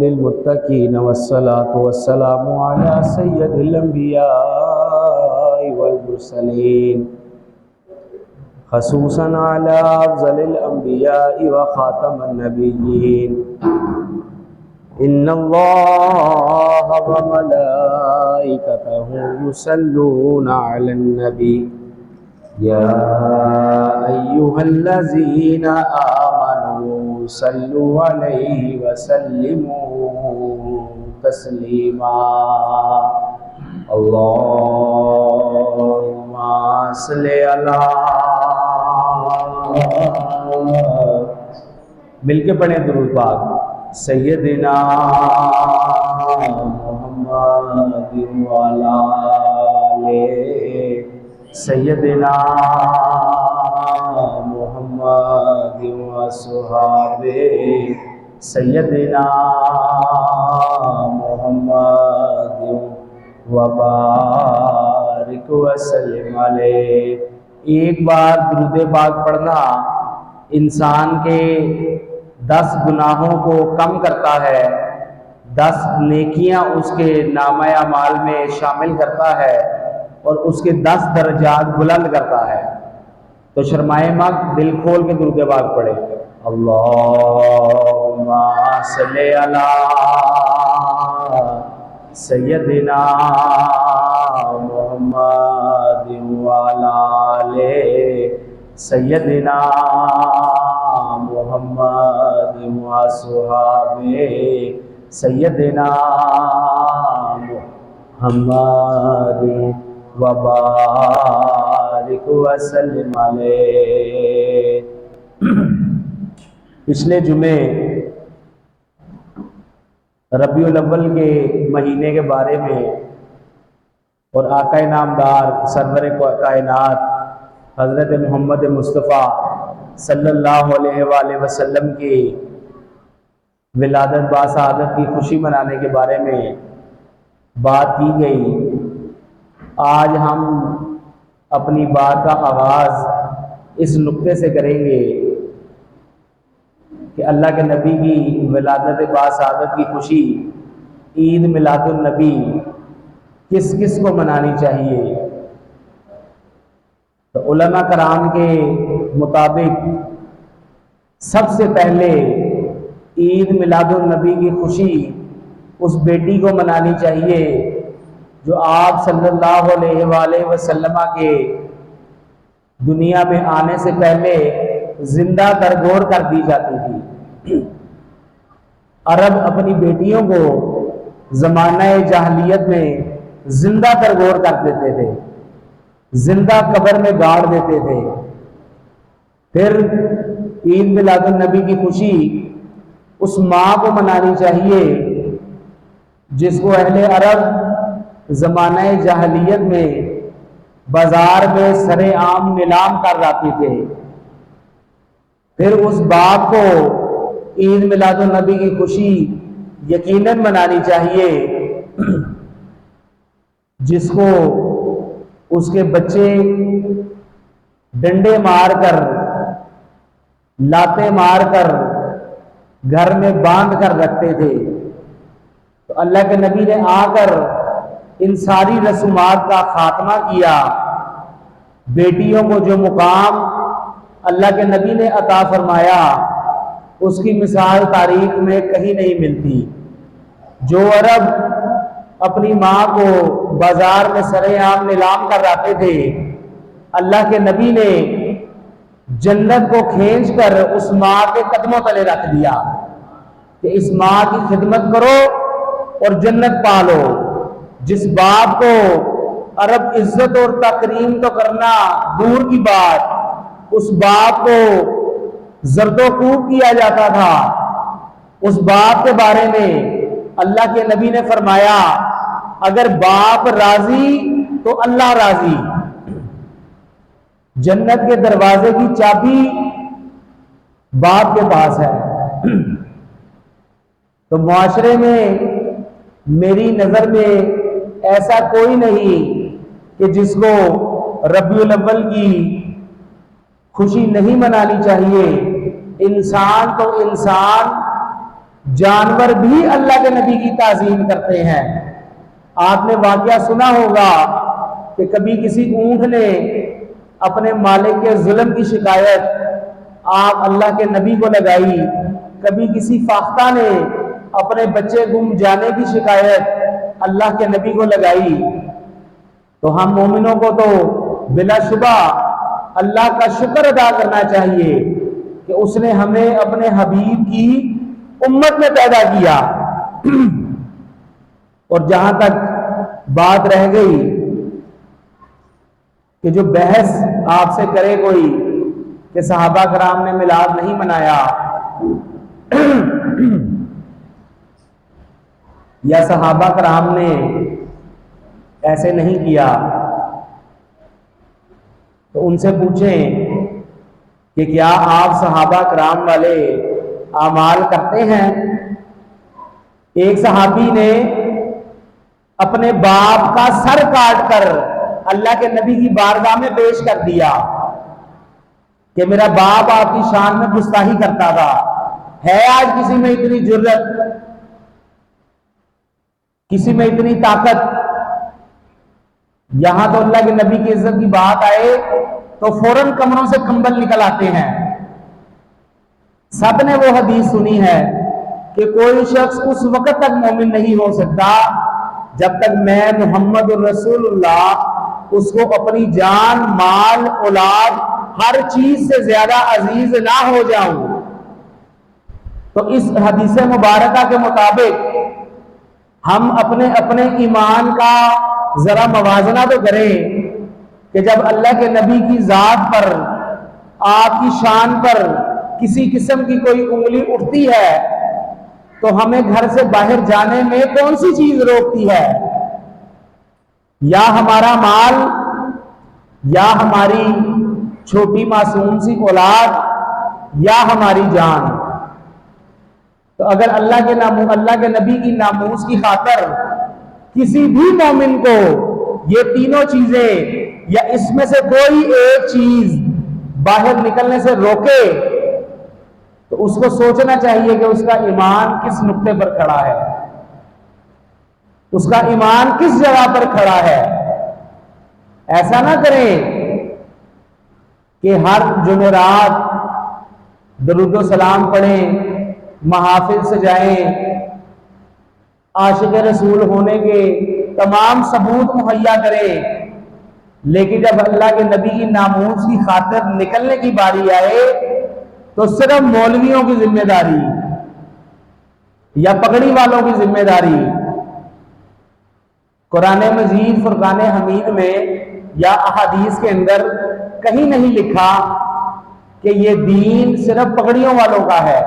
للمتقین والصلاة والسلام علی سید الانبیاء والمرسلین خصوصاً علی افضل الانبیاء وخاتم النبیین ان اللہ وملائکتہ یصلون علی النبی یا ایہا الذین آمنوا صلوا علیہ وسلموا تسلیما اللہم صلی علی مل کے پڑھیں درود پاک سیدنا محمد وعلی سیدنا محمد وصحابہ سیدنا محمد وبارک وسلم علیہ۔ ایک بار درود پاک پڑھنا انسان کے 10 گناہوں کو کم کرتا ہے، 10 نیکیاں اس کے نامہ اعمال میں شامل کرتا ہے اور اس کے 10 درجات بلند کرتا ہے۔ تو شرمائے مت دل کھول کے درود پاک پڑھے اللہم صلی علی سیدنا محمد وعلی سیدنا محمد وصحابہ سیدنا محمد وبارک وسلم علیہ۔ پچھلے جمعے ربیع الاول کے مہینے کے بارے میں اور آقا نامدار سرور کائنات حضرت محمد مصطفیٰ صلی اللہ علیہ وآلہ وسلم کی ولادت باسعادت کی خوشی منانے کے بارے میں بات کی گئی۔ آج ہم اپنی بات کا آغاز اس نقطے سے کریں گے کہ اللہ کے نبی کی ولادت باسعادت کی خوشی عید میلاد النبی کس کس کو منانی چاہیے۔ تو علماء کرام کے مطابق سب سے پہلے عید میلاد النبی کی خوشی اس بیٹی کو منانی چاہیے جو آپ صلی اللہ علیہ وآلہ وسلم کے دنیا میں آنے سے پہلے زندہ درگور کر دی جاتی تھی۔ عرب اپنی بیٹیوں کو زمانہ جاہلیت میں زندہ درگور کر دیتے تھے، زندہ قبر میں گاڑ دیتے تھے۔ پھر عید میلاد النبی کی خوشی اس ماں کو منانی چاہیے جس کو اہل عرب زمانہ جاہلیت میں بازار میں سر عام نیلام کر جاتے تھے۔ پھر اس باپ کو عید میلاد النبی کی خوشی یقیناً منانی چاہیے جس کو اس کے بچے ڈنڈے مار کر لاتے مار کر گھر میں باندھ کر رکھتے تھے۔ تو اللہ کے نبی نے آ کر ان ساری رسومات کا خاتمہ کیا۔ بیٹیوں کو جو مقام اللہ کے نبی نے عطا فرمایا اس کی مثال تاریخ میں کہیں نہیں ملتی۔ جو عرب اپنی ماں کو بازار میں سر عام نیلام کر رہتے تھے، اللہ کے نبی نے جنت کو کھینچ کر اس ماں کے قدموں تلے رکھ دیا کہ اس ماں کی خدمت کرو اور جنت پالو۔ جس باپ کو عرب عزت اور تکریم تو کرنا دور کی بات، اس باپ کو زرد و کوب کیا جاتا تھا۔ اس باپ کے بارے میں اللہ کے نبی نے فرمایا اگر باپ راضی تو اللہ راضی۔ جنت کے دروازے کی چابی باپ کے پاس ہے۔ تو معاشرے میں میری نظر میں ایسا کوئی نہیں کہ جس کو ربیع الاول کی خوشی نہیں منانی چاہیے۔ انسان تو انسان جانور بھی اللہ کے نبی کی تعظیم کرتے ہیں۔ آپ نے واقعہ سنا ہوگا کہ کبھی کسی اونٹ نے اپنے مالک کے ظلم کی شکایت آپ اللہ کے نبی کو لگائی، کبھی کسی فاختہ نے اپنے بچے گم جانے کی شکایت اللہ کے نبی کو لگائی، تو ہم مومنوں کو تو بلا شبہ اللہ کا شکر ادا کرنا چاہیے کہ اس نے ہمیں اپنے حبیب کی امت میں پیدا کیا۔ اور جہاں تک بات رہ گئی کہ جو بحث آپ سے کرے کوئی کہ صحابہ کرام نے میلاد نہیں منایا یا صحابہ کرام نے ایسے نہیں کیا، تو ان سے پوچھیں کہ کیا آپ صحابہ کرام والے اعمال کرتے ہیں؟ ایک صحابی نے اپنے باپ کا سر کاٹ کر اللہ کے نبی کی بارگاہ میں پیش کر دیا کہ میرا باپ آپ کی شان میں گستاخی کرتا تھا۔ ہے آج کسی میں اتنی جرت، کسی میں اتنی طاقت؟ یہاں تو اللہ کے نبی کی عزت کی بات آئے تو فوراً کمروں سے کمبل نکل آتے ہیں۔ سب نے وہ حدیث سنی ہے کہ کوئی شخص اس وقت تک مومن نہیں ہو سکتا جب تک میں محمد الرسول اللہ اس کو اپنی جان، مال، اولاد، ہر چیز سے زیادہ عزیز نہ ہو جاؤں۔ تو اس حدیث مبارکہ کے مطابق ہم اپنے اپنے ایمان کا ذرا موازنہ تو کریں کہ جب اللہ کے نبی کی ذات پر، آپ کی شان پر کسی قسم کی کوئی انگلی اٹھتی ہے تو ہمیں گھر سے باہر جانے میں کون سی چیز روکتی ہے؟ یا ہمارا مال، یا ہماری چھوٹی معصوم سی اولاد، یا ہماری جان؟ تو اگر اللہ کے نبی کی ناموس کی خاطر کسی بھی مومن کو یہ تینوں چیزیں یا اس میں سے کوئی ایک چیز باہر نکلنے سے روکے تو اس کو سوچنا چاہیے کہ اس کا ایمان کس نقطے پر کھڑا ہے، اس کا ایمان کس جگہ پر کھڑا ہے۔ ایسا نہ کریں کہ ہر جمعرات درود و سلام پڑھیں، محافل سے جائیں، عاشق رسول ہونے کے تمام ثبوت مہیا کریں، لیکن جب اللہ کے نبی کی ناموس کی خاطر نکلنے کی باری آئے تو صرف مولویوں کی ذمہ داری یا پگڑی والوں کی ذمہ داری۔ قرآن مجید فرقان حمید میں یا احادیث کے اندر کہیں نہیں لکھا کہ یہ دین صرف پگڑیوں والوں کا ہے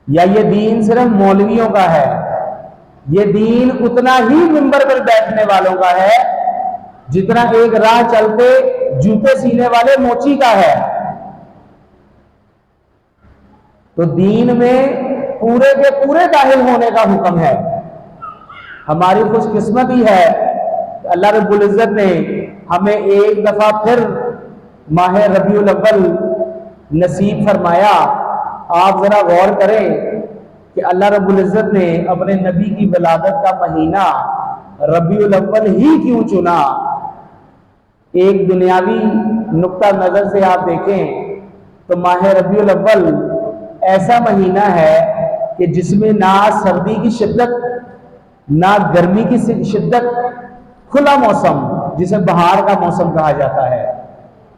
یا یہ دین صرف مولویوں کا ہے۔ یہ دین اتنا ہی منبر پر بیٹھنے والوں کا ہے جتنا ایک راہ چلتے جوتے سینے والے موچی کا ہے۔ تو دین میں پورے کے پورے داخل ہونے کا حکم ہے۔ ہماری خوش قسمتی ہے کہ اللہ رب العزت نے ہمیں ایک دفعہ پھر ماہ ربیع الاول نصیب فرمایا۔ آپ ذرا غور کریں کہ اللہ رب العزت نے اپنے نبی کی ولادت کا مہینہ ربیع الاول ہی کیوں چنا؟ ایک دنیاوی نقطہ نظر سے آپ دیکھیں تو ماہ ربیع الاول ایسا مہینہ ہے کہ جس میں نہ سردی کی شدت نہ گرمی کی شدت، کھلا موسم جسے بہار کا موسم کہا جاتا ہے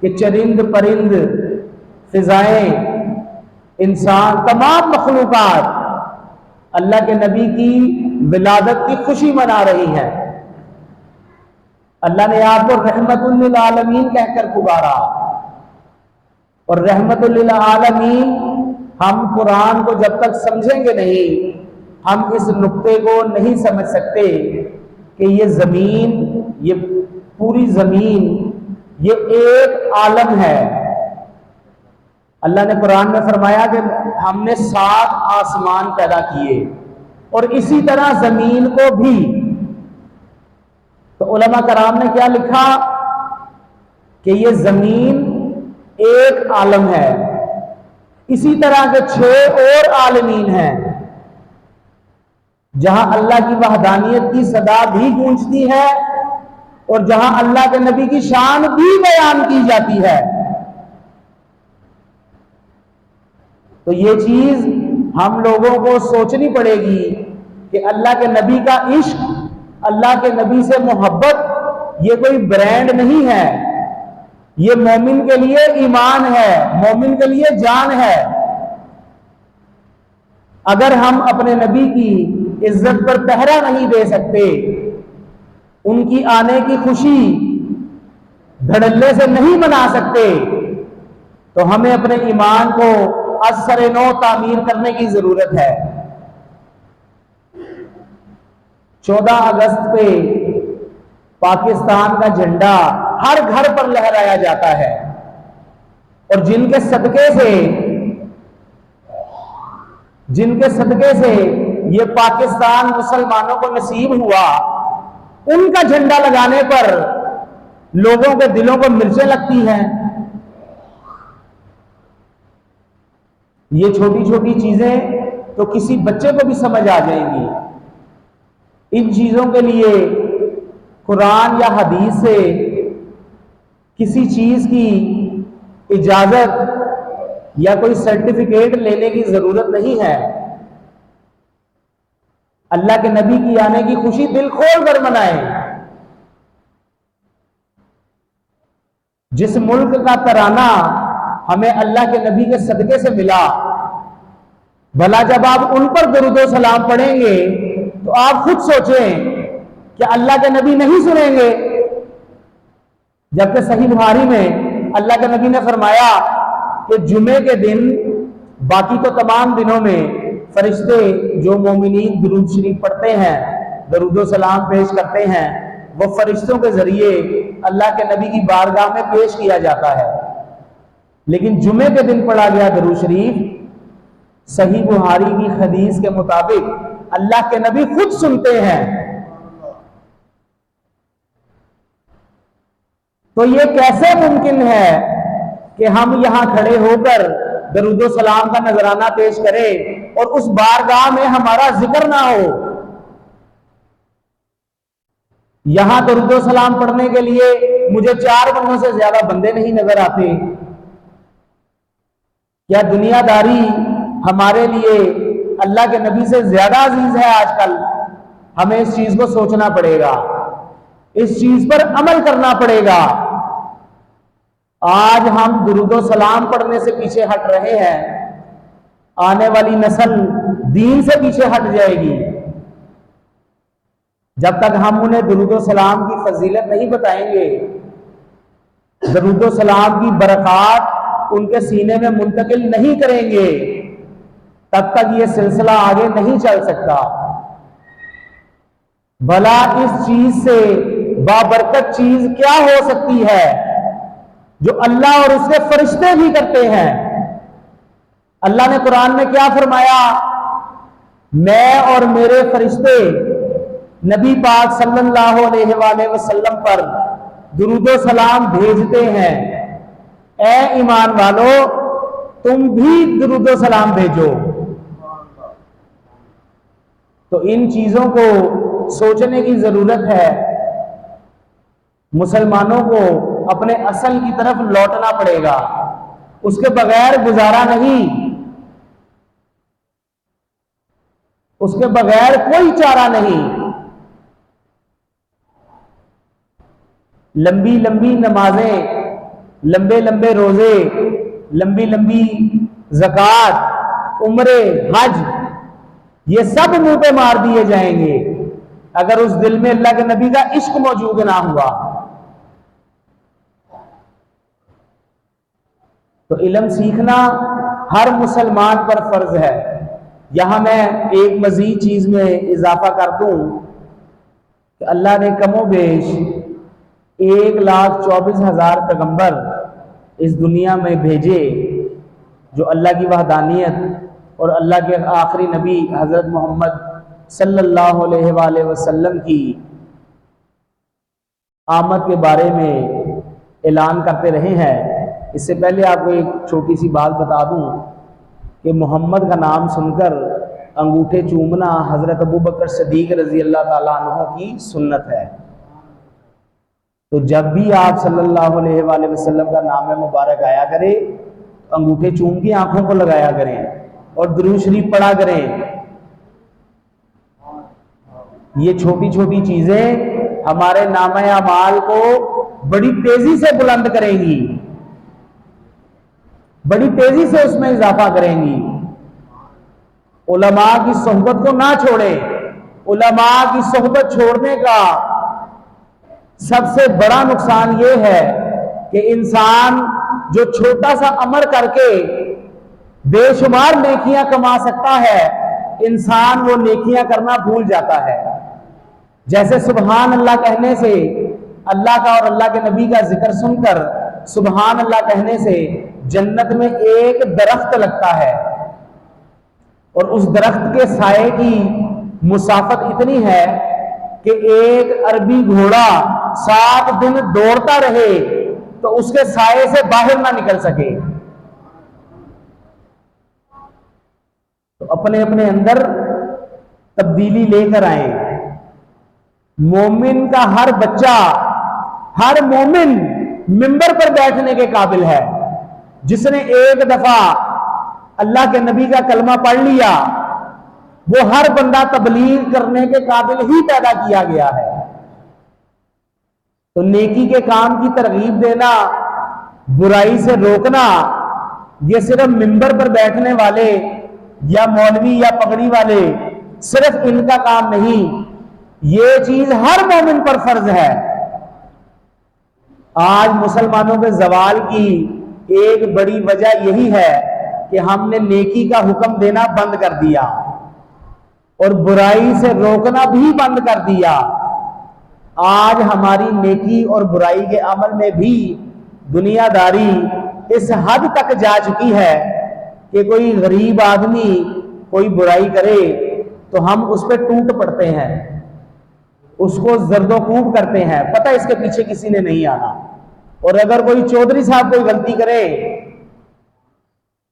کہ چرند پرند، فضائیں، انسان، تمام مخلوقات اللہ کے نبی کی ولادت کی خوشی منا رہی ہیں۔ اللہ نے آپ کو رحمت للعالمین کہہ کر پکارا، اور رحمت للعالمین ہم قرآن کو جب تک سمجھیں گے نہیں، ہم اس نقطے کو نہیں سمجھ سکتے کہ یہ زمین، یہ پوری زمین، یہ ایک عالم ہے۔ اللہ نے قرآن میں فرمایا کہ ہم نے 7 آسمان پیدا کیے اور اسی طرح زمین کو بھی۔ تو علماء کرام نے کیا لکھا کہ یہ زمین ایک عالم ہے، اسی طرح کے 6 اور عالمین ہیں جہاں اللہ کی وحدانیت کی صدا بھی گونجتی ہے اور جہاں اللہ کے نبی کی شان بھی بیان کی جاتی ہے. تو یہ چیز ہم لوگوں کو سوچنی پڑے گی کہ اللہ کے نبی کا عشق، اللہ کے نبی سے محبت یہ کوئی برانڈ نہیں ہے، یہ مومن کے لیے ایمان ہے، مومن کے لیے جان ہے. اگر ہم اپنے نبی کی عزت پر پہرا نہیں دے سکتے، ان کی آنے کی خوشی دھڑلے سے نہیں منا سکتے، تو ہمیں اپنے ایمان کو از سر نو تعمیر کرنے کی ضرورت ہے. 14 اگست پہ پاکستان کا جھنڈا ہر گھر پر لہرایا جاتا ہے، اور جن کے صدقے سے یہ پاکستان مسلمانوں کو نصیب ہوا، ان کا جھنڈا لگانے پر لوگوں کے دلوں کو مرچیں لگتی ہیں. یہ چھوٹی چھوٹی چیزیں تو کسی بچے کو بھی سمجھ آ جائیں گی. ان چیزوں کے لیے قرآن یا حدیث سے کسی چیز کی اجازت یا کوئی سرٹیفکیٹ لینے کی ضرورت نہیں ہے. اللہ کے نبی کی آنے کی خوشی دل کھول کر منائیں. جس ملک کا ترانہ ہمیں اللہ کے نبی کے صدقے سے ملا، بھلا جب آپ ان پر درود و سلام پڑھیں گے تو آپ خود سوچیں کہ اللہ کے نبی نہیں سنیں گے؟ جبکہ صحیح بخاری میں اللہ کے نبی نے فرمایا کہ جمعے کے دن، باقی تو تمام دنوں میں فرشتے جو مومنین درود شریف پڑھتے ہیں، درود و سلام پیش کرتے ہیں، وہ فرشتوں کے ذریعے اللہ کے نبی کی بارگاہ میں پیش کیا جاتا ہے. لیکن جمعے کے دن پڑھا گیا درود شریف صحیح بخاری کی حدیث کے مطابق اللہ کے نبی خود سنتے ہیں. تو یہ کیسے ممکن ہے کہ ہم یہاں کھڑے ہو کر درود و سلام کا نذرانہ پیش کریں اور اس بارگاہ میں ہمارا ذکر نہ ہو؟ یہاں درود و سلام پڑھنے کے لیے مجھے 4 بندوں سے زیادہ بندے نہیں نظر آتے. کیا دنیا داری ہمارے لیے اللہ کے نبی سے زیادہ عزیز ہے آج کل؟ ہمیں اس چیز کو سوچنا پڑے گا، اس چیز پر عمل کرنا پڑے گا. آج ہم درود و سلام پڑھنے سے پیچھے ہٹ رہے ہیں، آنے والی نسل دین سے پیچھے ہٹ جائے گی. جب تک ہم انہیں درود و سلام کی فضیلت نہیں بتائیں گے، درود و سلام کی برکات ان کے سینے میں منتقل نہیں کریں گے، تب تک یہ سلسلہ آگے نہیں چل سکتا. بھلا اس چیز سے بابرکت چیز کیا ہو سکتی ہے جو اللہ اور اس کے فرشتے بھی کرتے ہیں؟ اللہ نے قرآن میں کیا فرمایا؟ میں اور میرے فرشتے نبی پاک صلی اللہ علیہ وآلہ وسلم پر درود و سلام بھیجتے ہیں. اے ایمان والو، تم بھی درود و سلام بھیجو. تو ان چیزوں کو سوچنے کی ضرورت ہے. مسلمانوں کو اپنے اصل کی طرف لوٹنا پڑے گا، اس کے بغیر گزارا نہیں، اس کے بغیر کوئی چارہ نہیں. لمبی لمبی نمازیں، لمبے لمبے روزے، لمبی لمبی زکوٰۃ، عمرے، حج، یہ سب منہ پہ مار دیے جائیں گے اگر اس دل میں اللہ کے نبی کا عشق موجود نہ ہوا. تو علم سیکھنا ہر مسلمان پر فرض ہے. یہاں میں ایک مزید چیز میں اضافہ کر دوں کہ اللہ نے کم و بیش 1,24,000 پیغمبر اس دنیا میں بھیجے جو اللہ کی وحدانیت اور اللہ کے آخری نبی حضرت محمد صلی اللہ علیہ وآلہ وسلم کی آمد کے بارے میں اعلان کرتے رہے ہیں. اس سے پہلے آپ کو ایک چھوٹی سی بات بتا دوں کہ محمد کا نام سن کر انگوٹھے چومنا حضرت ابو بکر صدیق رضی اللہ تعالیٰ عنہ کی سنت ہے۔ تو جب بھی آپ صلی اللہ علیہ وآلہ وسلم کا نام مبارک آیا کرے تو انگوٹھے چوم کے آنکھوں کو لگایا کریں اور درود شریف پڑھا کریں۔ یہ چھوٹی چھوٹی چیزیں ہمارے نامہ اعمال کو بڑی تیزی سے بلند کریں گی، بڑی تیزی سے اس میں اضافہ کریں گی۔ علماء کی صحبت کو نہ چھوڑیں۔ علماء کی صحبت چھوڑنے کا سب سے بڑا نقصان یہ ہے کہ انسان جو چھوٹا سا عمل کر کے بے شمار نیکیاں کما سکتا ہے، انسان وہ نیکیاں کرنا بھول جاتا ہے۔ جیسے سبحان اللہ کہنے سے، اللہ کا اور اللہ کے نبی کا ذکر سن کر سبحان اللہ کہنے سے جنت میں ایک درخت لگتا ہے، اور اس درخت کے سائے کی مسافت اتنی ہے کہ ایک عربی گھوڑا 7 دن دوڑتا رہے تو اس کے سائے سے باہر نہ نکل سکے۔ تو اپنے اپنے اندر تبدیلی لے کر آئیں۔ مومن کا ہر بچہ، ہر مومن منبر پر بیٹھنے کے قابل ہے۔ جس نے ایک دفعہ اللہ کے نبی کا کلمہ پڑھ لیا، وہ ہر بندہ تبلیغ کرنے کے قابل ہی پیدا کیا گیا ہے۔ تو نیکی کے کام کی ترغیب دینا، برائی سے روکنا، یہ صرف منبر پر بیٹھنے والے یا مولوی یا پگڑی والے صرف ان کا کام نہیں، یہ چیز ہر مومن پر فرض ہے۔ آج مسلمانوں کے زوال کی ایک بڑی وجہ یہی ہے کہ ہم نے نیکی کا حکم دینا بند کر دیا اور برائی سے روکنا بھی بند کر دیا۔ آج ہماری نیکی اور برائی کے عمل میں بھی دنیا داری اس حد تک جا چکی ہے کہ کوئی غریب آدمی کوئی برائی کرے تو ہم اس پہ ٹوٹ پڑتے ہیں، اس کو زرد و کوب کرتے ہیں، پتہ اس کے پیچھے کسی نے نہیں آنا۔ اور اگر کوئی چودھری صاحب کوئی غلطی کرے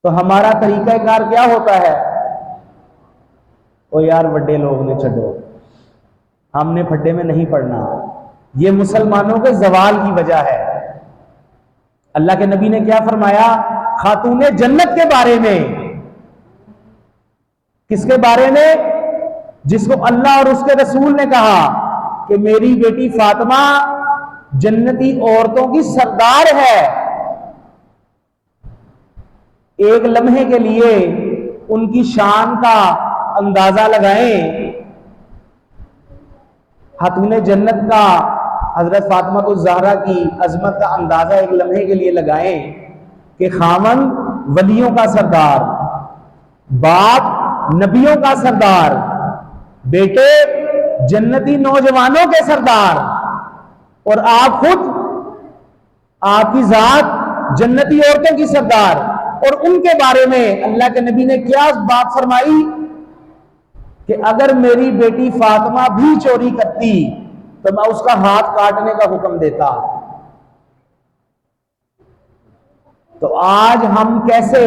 تو ہمارا طریقہ کار کیا ہوتا ہے؟ او یار بڑے لوگ نے چھڈو، ہم نے پھڈے میں نہیں پڑنا۔ یہ مسلمانوں کے زوال کی وجہ ہے۔ اللہ کے نبی نے کیا فرمایا خاتون جنت کے بارے میں؟ کس کے بارے میں؟ جس کو اللہ اور اس کے رسول نے کہا کہ میری بیٹی فاطمہ جنتی عورتوں کی سردار ہے۔ ایک لمحے کے لیے ان کی شان کا اندازہ لگائیں۔ خاتون جنت کا، حضرت فاطمہ الزہرا کی عظمت کا اندازہ ایک لمحے کے لیے لگائیں کہ خاوند ولیوں کا سردار، باپ نبیوں کا سردار، بیٹے جنتی نوجوانوں کے سردار، اور آپ خود، آپ کی ذات جنتی عورتوں کی سردار۔ اور ان کے بارے میں اللہ کے نبی نے کیا بات فرمائی کہ اگر میری بیٹی فاطمہ بھی چوری کرتی تو میں اس کا ہاتھ کاٹنے کا حکم دیتا۔ تو آج ہم کیسے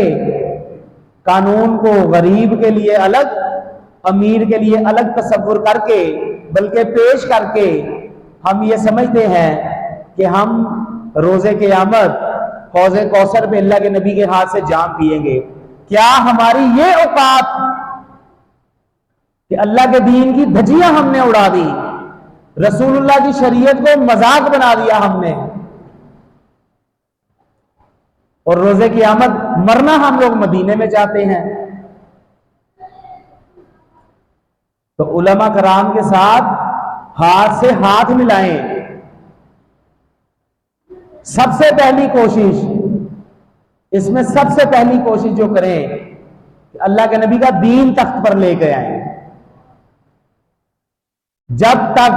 قانون کو غریب کے لیے الگ، امیر کے لیے الگ تصور کر کے، بلکہ پیش کر کے ہم یہ سمجھتے ہیں کہ ہم روز قیامت حوض کوثر پہ اللہ کے نبی کے ہاتھ سے جام پیئیں گے۔ کیا ہماری یہ اوقات کہ اللہ کے دین کی دھجیاں ہم نے اڑا دی، رسول اللہ کی شریعت کو مذاق بنا دیا ہم نے، اور روز قیامت مرنا ہم لوگ مدینے میں جاتے ہیں؟ تو علماء کرام کے ساتھ ہاتھ سے ہاتھ ملائیں۔ سب سے پہلی کوشش، اس میں سب سے پہلی کوشش جو کریں کہ اللہ کے نبی کا دین تخت پر لے کے آئیں۔ جب تک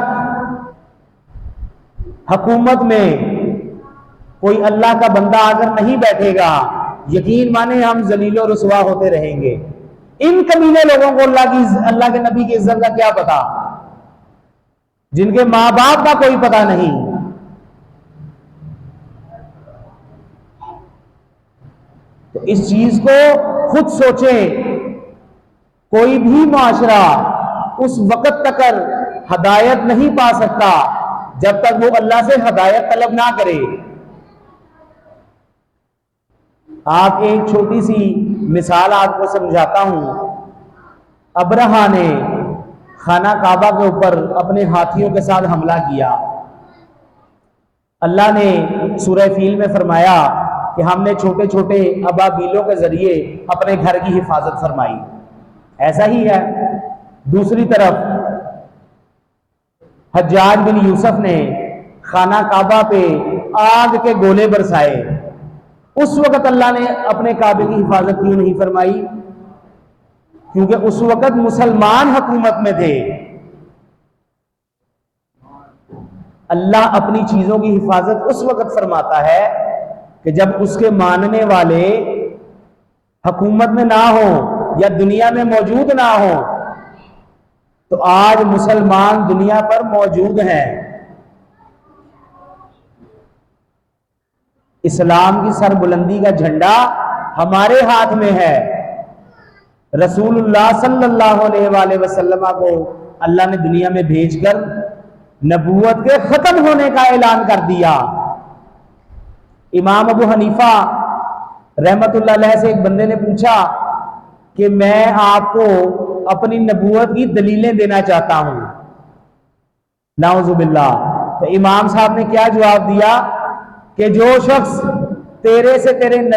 حکومت میں کوئی اللہ کا بندہ اگر نہیں بیٹھے گا، یقین مانے ہم ذلیل و رسوا ہوتے رہیں گے۔ ان کمینے لوگوں کو اللہ کے نبی کی عزت کا کیا پتا، جن کے ماں باپ کا کوئی پتہ نہیں۔ تو اس چیز کو خود سوچیں، کوئی بھی معاشرہ اس وقت تک ہدایت نہیں پا سکتا جب تک وہ اللہ سے ہدایت طلب نہ کرے۔ آپ ایک چھوٹی سی مثال آپ کو سمجھاتا ہوں۔ ابرہا نے خانہ کعبہ کے اوپر اپنے ہاتھیوں کے ساتھ حملہ کیا۔ اللہ نے سورہ فیل میں فرمایا کہ ہم نے چھوٹے چھوٹے ابابیلوں کے ذریعے اپنے گھر کی حفاظت فرمائی۔ ایسا ہی ہے۔ دوسری طرف حجاج بن یوسف نے خانہ کعبہ پہ آگ کے گولے برسائے، اس وقت اللہ نے اپنے کعبے کی حفاظت کیوں نہیں فرمائی؟ کیونکہ اس وقت مسلمان حکومت میں تھے۔ اللہ اپنی چیزوں کی حفاظت اس وقت فرماتا ہے کہ جب اس کے ماننے والے حکومت میں نہ ہوں یا دنیا میں موجود نہ ہوں۔ تو آج مسلمان دنیا پر موجود ہیں، اسلام کی سربلندی کا جھنڈا ہمارے ہاتھ میں ہے۔ رسول اللہ صلی اللہ علیہ وآلہ وسلم کو اللہ نے دنیا میں بھیج کر نبوت کے ختم ہونے کا اعلان کر دیا۔ امام ابو حنیفہ رحمت اللہ علیہ سے ایک بندے نے پوچھا کہ میں آپ کو اپنی نبوت کی دلیلیں دینا چاہتا ہوں، نعوذ باللہ۔ تو امام صاحب نے کیا جواب دیا کہ جو شخص تیرے سے تیرے نبی